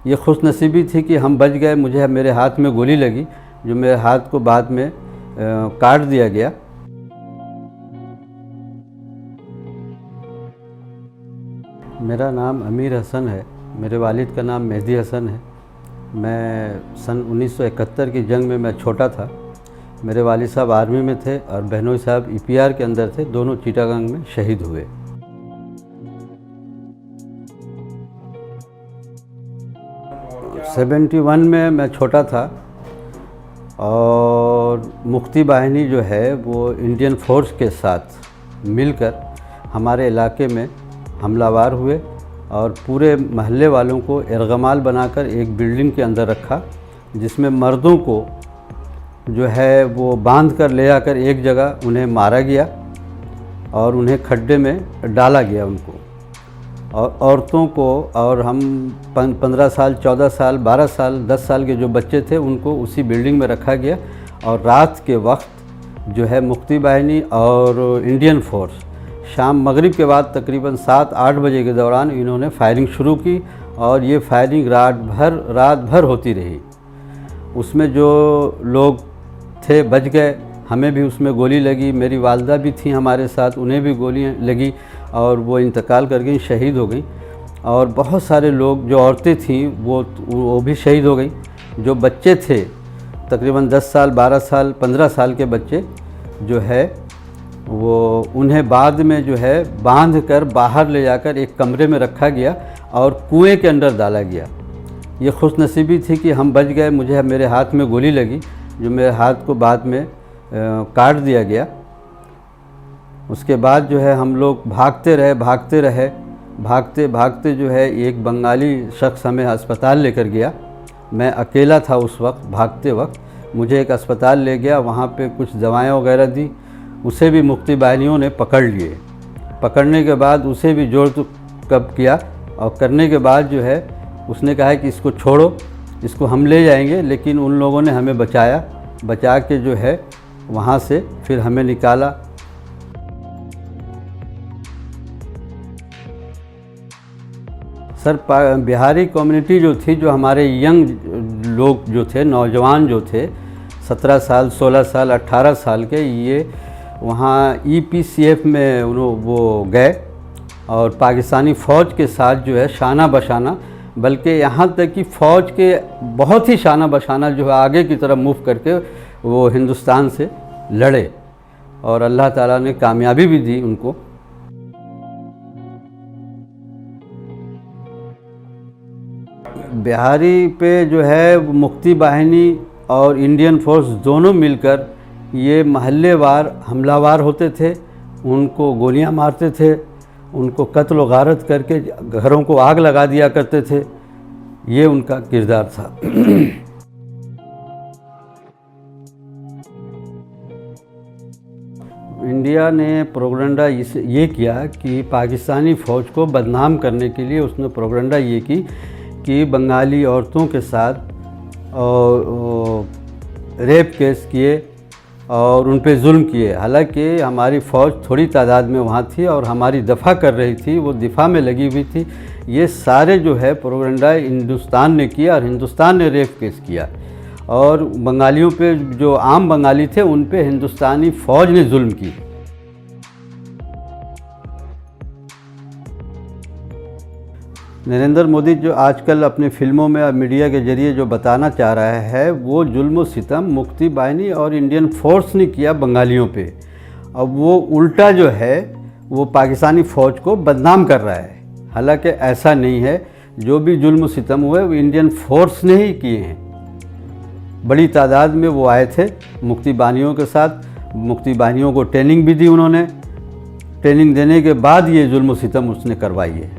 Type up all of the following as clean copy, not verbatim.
ये खुशनसीबी थी कि हम बच गए। मुझे मेरे हाथ में गोली लगी, जो मेरे हाथ को बाद में काट दिया गया। मेरा नाम अमीर हसन है। मेरे वालिद का नाम मेहदी हसन है। मैं सन 1971 की जंग में मैं छोटा था। मेरे वालिद साहब आर्मी में थे और बहनोई साहब ईपीआर के अंदर थे। दोनों चिटागांग में शहीद हुए। सेवेंटी 71 में मैं छोटा था और मुक्ति बाहिनी जो है वो इंडियन फोर्स के साथ मिलकर हमारे इलाके में हमलावर हुए और पूरे महल्ले वालों को इरगमाल बनाकर एक बिल्डिंग के अंदर रखा, जिसमें मर्दों को जो है वो बांध कर ले जाकर एक जगह उन्हें मारा गया और उन्हें खड्डे में डाला गया उनको। और औरतों को और हम 15 साल, 14 साल, 12 साल, 10 साल के जो बच्चे थे उनको उसी बिल्डिंग में रखा गया। और रात के वक्त जो है मुक्ति बाहिनी और इंडियन फोर्स शाम मगरिब के बाद तकरीबन 7-8 बजे के दौरान इन्होंने फायरिंग शुरू की और ये फायरिंग रात भर होती रही। उसमें जो लोग थे बच गए। हमें भी उसमें गोली लगी। मेरी वालदा भी थी हमारे साथ, उन्हें भी गोलियां लगी और वो इंतकाल कर गई, शहीद हो गई। और बहुत सारे लोग, जो औरतें थीं वो भी शहीद हो गई। जो बच्चे थे तकरीबन 10 साल, 12 साल, 15 साल के बच्चे जो है वो उन्हें बाद में जो है बांध कर बाहर ले जाकर एक कमरे में रखा गया और कुएं के अंदर डाला गया। ये खुशनसीबी थी कि हम बच गए। मुझे मेरे हाथ में गोली लगी, जो मेरे हाथ को बाद में काट दिया गया। उसके बाद जो है हम लोग भागते भागते जो है एक बंगाली शख्स हमें अस्पताल लेकर गया। मैं अकेला था उस वक्त। भागते वक्त मुझे एक अस्पताल ले गया, वहाँ पे कुछ दवाएं वगैरह दी। उसे भी मुक्ति बाहिनियों ने पकड़ लिए। पकड़ने के बाद उसे भी जोड़ तो कब किया और करने के बाद जो है उसने कहा कि इसको छोड़ो, इसको हम ले जाएंगे। लेकिन उन लोगों ने हमें बचा के जो है वहाँ से फिर हमें निकाला। सर, बिहारी कम्युनिटी जो थी, जो हमारे यंग लोग जो थे, नौजवान जो थे 17 साल, 16 साल, 18 साल के, ये वहाँ EPCF में वो गए और पाकिस्तानी फ़ौज के साथ जो है शाना बशाना, बल्कि यहाँ तक कि फ़ौज के बहुत ही शाना बशाना जो है आगे की तरफ मूव करके वो हिंदुस्तान से लड़े और अल्लाह ताला ने कामयाबी भी दी उनको। बिहारी पे जो है मुक्ति बाहिनी और इंडियन फोर्स दोनों मिलकर ये महल्लेवार हमलावर होते थे। उनको गोलियां मारते थे, उनको कत्ल व गारत करके घरों को आग लगा दिया करते थे। ये उनका किरदार था। इंडिया ने प्रोपेगेंडा ये किया कि पाकिस्तानी फ़ौज को बदनाम करने के लिए उसने प्रोपेगेंडा ये की कि बंगाली औरतों के साथ और रेप केस किए और उन पे जुल्म किए। हालांकि हमारी फ़ौज थोड़ी तादाद में वहाँ थी और हमारी दफ़ा कर रही थी, वो दिफा में लगी हुई थी। ये सारे जो है प्रोपेगेंडा हिंदुस्तान ने किया और हिंदुस्तान ने रेप केस किया और बंगालियों पे, जो आम बंगाली थे, उन पे हिंदुस्तानी फ़ौज ने जुल्म की। नरेंद्र मोदी जो आजकल अपनी फिल्मों में और मीडिया के ज़रिए जो बताना चाह रहा है, वो जुल्म सितम मुक्ति बाहिनी और इंडियन फोर्स ने किया बंगालियों पे। अब वो उल्टा जो है वो पाकिस्तानी फ़ौज को बदनाम कर रहा है। हालांकि ऐसा नहीं है। जो भी जुल्म सितम हुए वो इंडियन फोर्स ने ही किए हैं। बड़ी तादाद में वो आए थे मुक्ति बाहिनियों के साथ। मुक्ति बाहिनियों को ट्रेनिंग भी दी उन्होंने। ट्रेनिंग देने के बाद ये जुल्म सितम उसने करवाई है।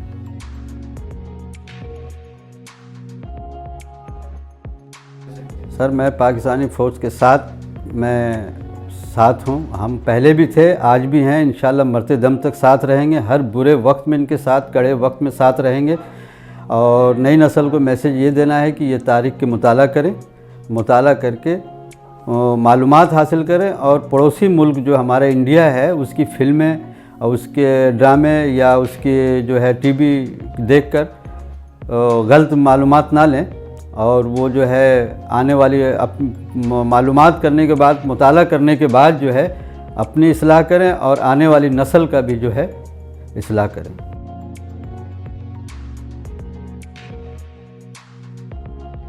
सर, मैं पाकिस्तानी फ़ौज के साथ हूँ। हम पहले भी थे, आज भी हैं, इंशाल्लाह मरते दम तक साथ रहेंगे। हर बुरे वक्त में इनके साथ, कड़े वक्त में साथ रहेंगे। और नई नस्ल को मैसेज ये देना है कि ये तारीख़ के मुताला करें, मुताला करके मालूमात हासिल करें और पड़ोसी मुल्क जो हमारा इंडिया है उसकी फ़िल्में और उसके ड्रामे या उसके जो है टीवी देखकर गलत मालूमात ना लें, और वो जो है आने वाली मालूमात करने के बाद, मुताला करने के बाद जो है अपनी इस्लाह करें और आने वाली नस्ल का भी जो है इस्लाह करें।